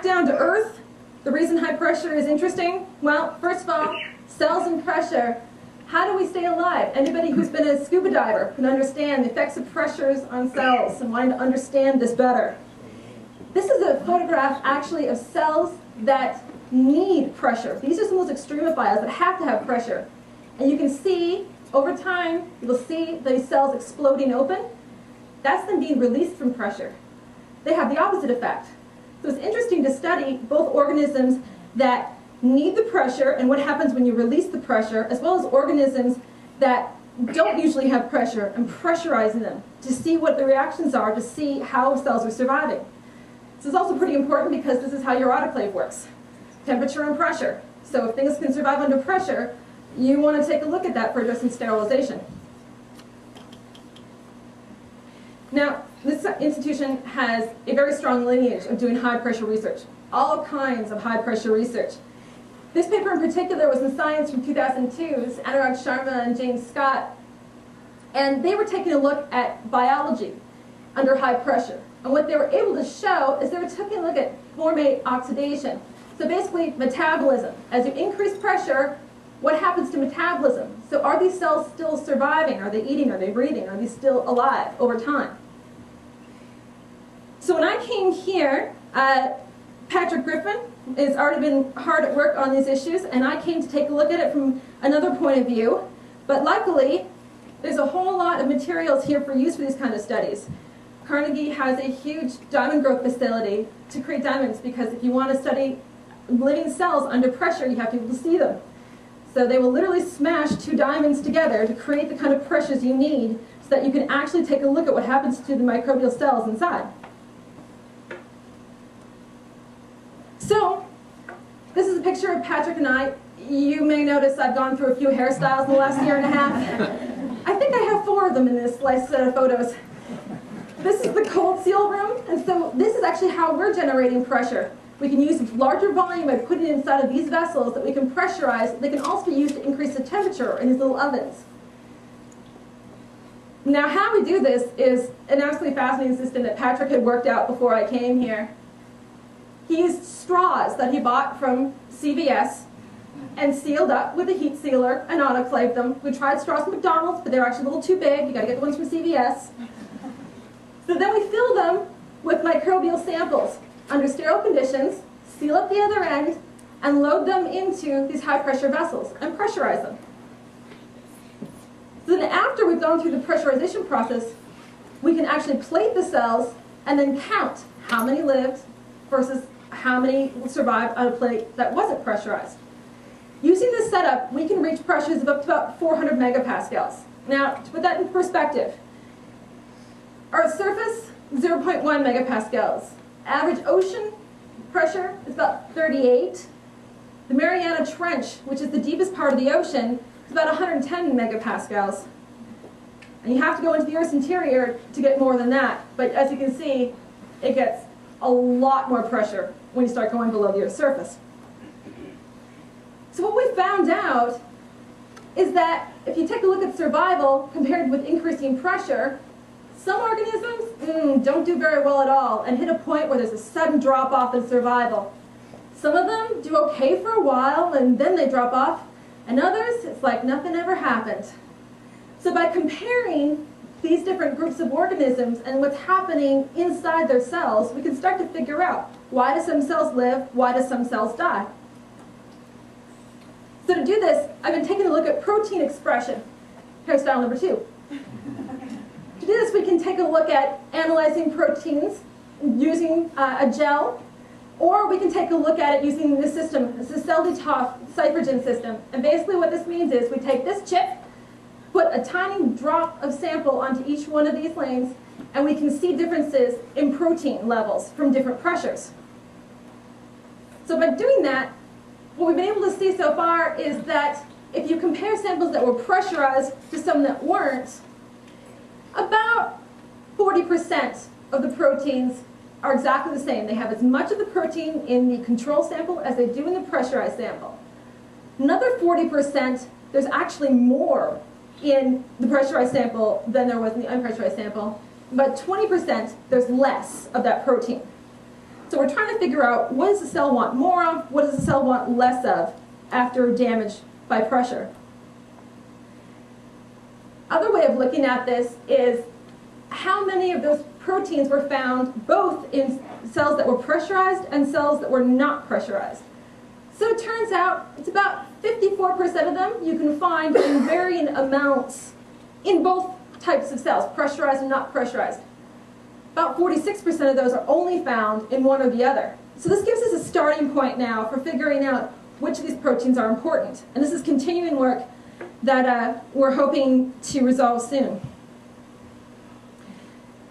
back down to Earth, the reason high pressure is interesting, well, first of all, cells and pressure. How do we stay alive? Anybody who's been a scuba diver can understand the effects of pressures on cells and wanting to understand this better. This is a photograph actually of cells that need pressure. These are some of those extremophiles that have to have pressure. And you can see, over time, you will see these cells exploding open. That's them being released from pressure. They have the opposite effect. So it's interesting to study both organisms that need the pressure and what happens when you release the pressure, as well as organisms that don't usually have pressure and pressurizing them to see what the reactions are, to see how cells are surviving. This is also pretty important because this is how your autoclave works. Temperature and pressure. So if things can survive under pressure, you want to take a look at that for addressing sterilization. Now, this institution has a very strong lineage of doing high pressure research. All kinds of high pressure research. This paper in particular was in Science from 2002. It's Anurag Sharma and James Scott. And they were taking a look at biology under high pressure. And what they were able to show is they were taking a look at formate oxidation. So basically, metabolism. As you increase pressure, what happens to metabolism? So are these cells still surviving? Are they eating? Are they breathing? Are they still alive over time? So when I came here, Patrick Griffin has already been hard at work on these issues, and I came to take a look at it from another point of view. But luckily, there's a whole lot of materials here for use for these kind of studies. Carnegie has a huge diamond growth facility to create diamonds, because if you want to study living cells under pressure, you have to be able to see them. So they will literally smash two diamonds together to create the kind of pressures you need so that you can actually take a look at what happens to the microbial cells inside. So, this is a picture of Patrick and I. You may notice I've gone through a few hairstyles in the last year and a half. I think I have 4 of them in this slice set of photos. This is the cold seal room, and so this is actually how we're generating pressure. We can use larger volume by putting it inside of these vessels that we can pressurize. They can also be used to increase the temperature in these little ovens. Now, how we do this is an absolutely fascinating system that Patrick had worked out before I came here. He used straws that he bought from CVS and sealed up with a heat sealer and autoclaved them. We tried straws from McDonald's, but they're actually a little too big. You got to get the ones from CVS. So then we fill them with microbial samples under sterile conditions, seal up the other end, and load them into these high-pressure vessels and pressurize them. So then after we've gone through the pressurization process, we can actually plate the cells and then count how many lived versus how many survived on a plate that wasn't pressurized. Using this setup, we can reach pressures of up to about 400 megapascals. Now, to put that in perspective, Earth's surface, 0.1 megapascals. Average ocean pressure is about 38. The Mariana Trench, which is the deepest part of the ocean, is about 110 megapascals. And you have to go into the Earth's interior to get more than that. But as you can see, it gets a lot more pressure when you start going below the Earth's surface. So what we found out is that if you take a look at survival compared with increasing pressure, some organisms don't do very well at all and hit a point where there's a sudden drop-off in survival. Some of them do okay for a while and then they drop off, and others, it's like nothing ever happened. So by comparing these different groups of organisms and what's happening inside their cells, we can start to figure out, why do some cells live, why do some cells die? So to do this, I've been taking a look at protein expression. Hairstyle number 2. To do this, we can take a look at analyzing proteins using a gel, or we can take a look at it using this system. It's a cell-detox cyphergen system. And basically what this means is we take this chip, put a tiny drop of sample onto each one of these lanes, and we can see differences in protein levels from different pressures. So by doing that, what we've been able to see so far is that if you compare samples that were pressurized to some that weren't, about 40% of the proteins are exactly the same. They have as much of the protein in the control sample as they do in the pressurized sample. Another 40%, there's actually more in the pressurized sample than there was in the unpressurized sample. But 20%, there's less of that protein. So we're trying to figure out, what does the cell want more of, what does the cell want less of after damage by pressure. Other way of looking at this is how many of those proteins were found both in cells that were pressurized and cells that were not pressurized. So it turns out it's about 54% of them you can find in varying amounts in both types of cells, pressurized and not pressurized. About 46% of those are only found in one or the other. So this gives us a starting point now for figuring out which of these proteins are important. And this is continuing work that we're hoping to resolve soon.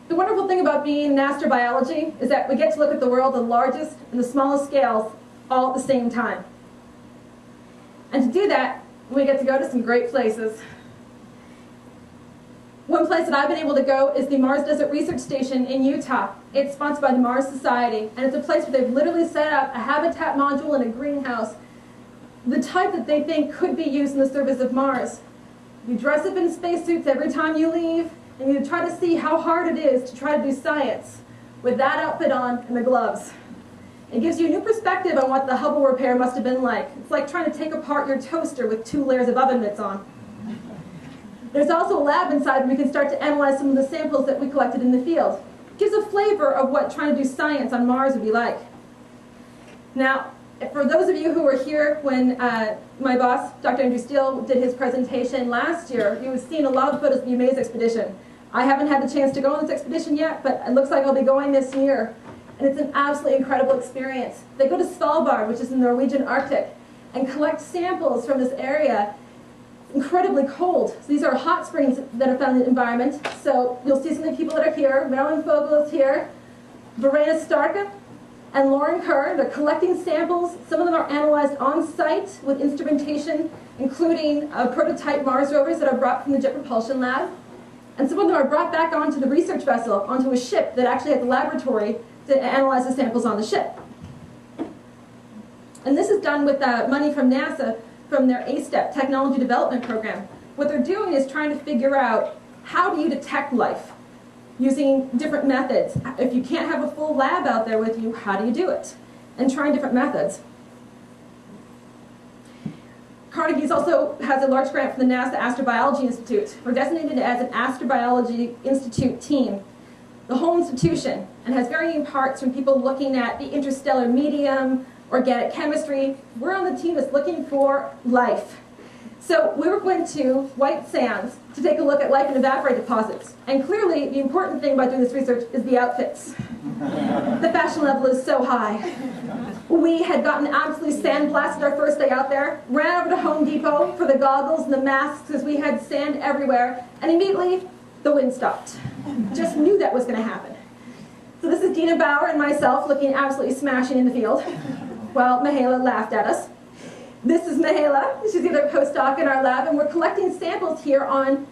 The wonderful thing about being in astrobiology is that we get to look at the world, the largest and the smallest scales, all at the same time. And to do that, we get to go to some great places. One place that I've been able to go is the Mars Desert Research Station in Utah. It's sponsored by the Mars Society, and it's a place where they've literally set up a habitat module in a greenhouse, the type that they think could be used in the service of Mars. You dress up in spacesuits every time you leave, and you try to see how hard it is to try to do science with that outfit on and the gloves. It gives you a new perspective on what the Hubble repair must have been like. It's like trying to take apart your toaster with 2 layers of oven mitts on. There's also a lab inside where we can start to analyze some of the samples that we collected in the field. It gives a flavor of what trying to do science on Mars would be like. Now, for those of you who were here when my boss, Dr. Andrew Steele, did his presentation last year, you have seen a lot of photos of the Amaze expedition. I haven't had the chance to go on this expedition yet, but it looks like I'll be going this year. And it's an absolutely incredible experience. They go to Svalbard, which is in the Norwegian Arctic, and collect samples from this area. Incredibly cold. So these are hot springs that are found in the environment. So you'll see some of the people that are here. Marilyn Fogel is here, Verena Starka, and Lauren Kerr. They're collecting samples. Some of them are analyzed on site with instrumentation, including prototype Mars rovers that are brought from the Jet Propulsion Lab. And some of them are brought back onto the research vessel, onto a ship that actually has a laboratory to analyze the samples on the ship. And this is done with money from NASA from their ASTEP Technology Development Program. What they're doing is trying to figure out, how do you detect life using different methods? If you can't have a full lab out there with you, how do you do it? And trying different methods. Carnegie also has a large grant from the NASA Astrobiology Institute. We're designated as an Astrobiology Institute team, the whole institution, and has varying parts from people looking at the interstellar medium, organic chemistry. We're on the team that's looking for life. So we were going to White Sands to take a look at life in evaporite deposits. And clearly, the important thing about doing this research is the outfits. The fashion level is so high. We had gotten absolutely sandblasted our first day out there, ran over to Home Depot for the goggles and the masks because we had sand everywhere, and immediately the wind stopped. Just knew that was going to happen. So this is Dina Bauer and myself looking absolutely smashing in the field, while Mihaela laughed at us. This is Mihaela. She's the other postdoc in our lab, and we're collecting samples here on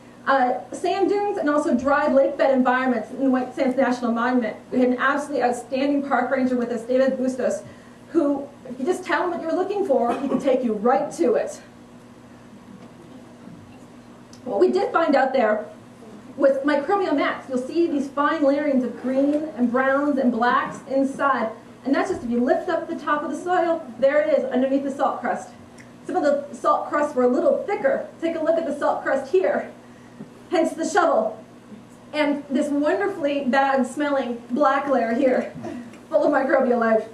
sand dunes and also dry lake bed environments in the White Sands National Monument. We had an absolutely outstanding park ranger with us, David Bustos, who, if you just tell him what you're looking for, he can take you right to it. What we did find out there was microbial mats. You'll see these fine layerings of green and browns and blacks inside. And that's just if you lift up the top of the soil, there it is underneath the salt crust. Some of the salt crusts were a little thicker. Take a look at the salt crust here, hence the shovel. And this wonderfully bad smelling black layer here, full of microbial life.